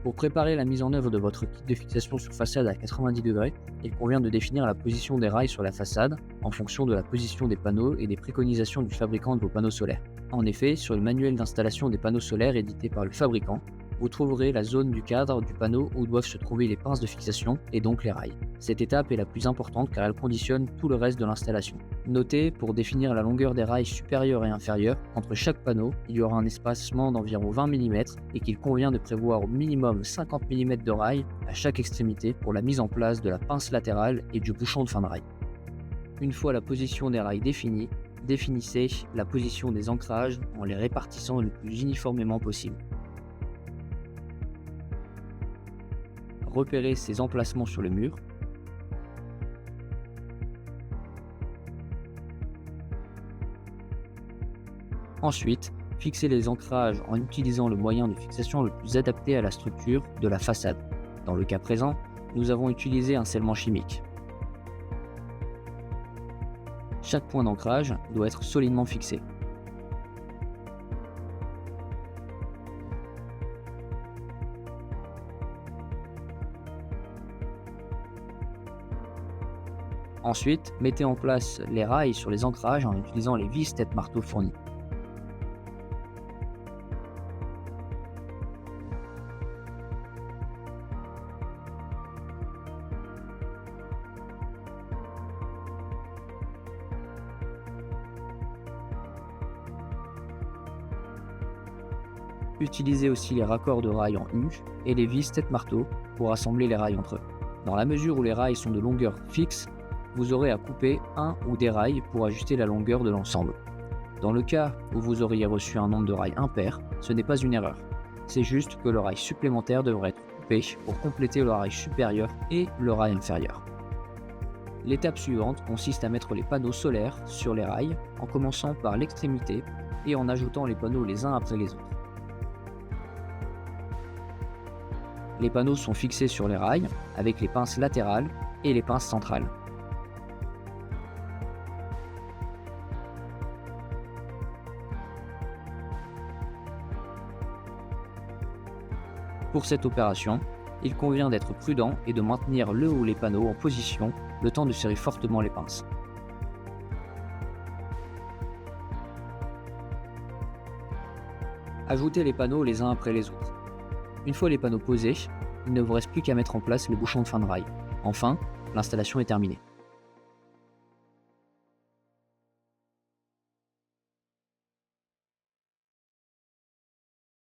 Pour préparer la mise en œuvre de votre kit de fixation sur façade à 90 degrés, il convient de définir la position des rails sur la façade en fonction de la position des panneaux et des préconisations du fabricant de vos panneaux solaires. En effet, sur le manuel d'installation des panneaux solaires édité par le fabricant, vous trouverez la zone du cadre du panneau où doivent se trouver les pinces de fixation et donc les rails. Cette étape est la plus importante car elle conditionne tout le reste de l'installation. Notez, pour définir la longueur des rails supérieure et inférieure, entre chaque panneau, il y aura un espacement d'environ 20 mm et qu'il convient de prévoir au minimum 50 mm de rails à chaque extrémité pour la mise en place de la pince latérale et du bouchon de fin de rail. Une fois la position des rails définie, définissez la position des ancrages en les répartissant le plus uniformément possible. Repérez ces emplacements sur le mur. Ensuite, fixez les ancrages en utilisant le moyen de fixation le plus adapté à la structure de la façade. Dans le cas présent, nous avons utilisé un scellement chimique. Chaque point d'ancrage doit être solidement fixé. Ensuite, mettez en place les rails sur les ancrages en utilisant les vis tête-marteau fournies. Utilisez aussi les raccords de rails en U et les vis tête-marteau pour assembler les rails entre eux. Dans la mesure où les rails sont de longueur fixe, vous aurez à couper un ou des rails pour ajuster la longueur de l'ensemble. Dans le cas où vous auriez reçu un nombre de rails impair, ce n'est pas une erreur. C'est juste que le rail supplémentaire devrait être coupé pour compléter le rail supérieur et le rail inférieur. L'étape suivante consiste à mettre les panneaux solaires sur les rails en commençant par l'extrémité et en ajoutant les panneaux les uns après les autres. Les panneaux sont fixés sur les rails avec les pinces latérales et les pinces centrales. Pour cette opération, il convient d'être prudent et de maintenir le ou les panneaux en position le temps de serrer fortement les pinces. Ajoutez les panneaux les uns après les autres. Une fois les panneaux posés, il ne vous reste plus qu'à mettre en place les bouchons de fin de rail. Enfin, l'installation est terminée.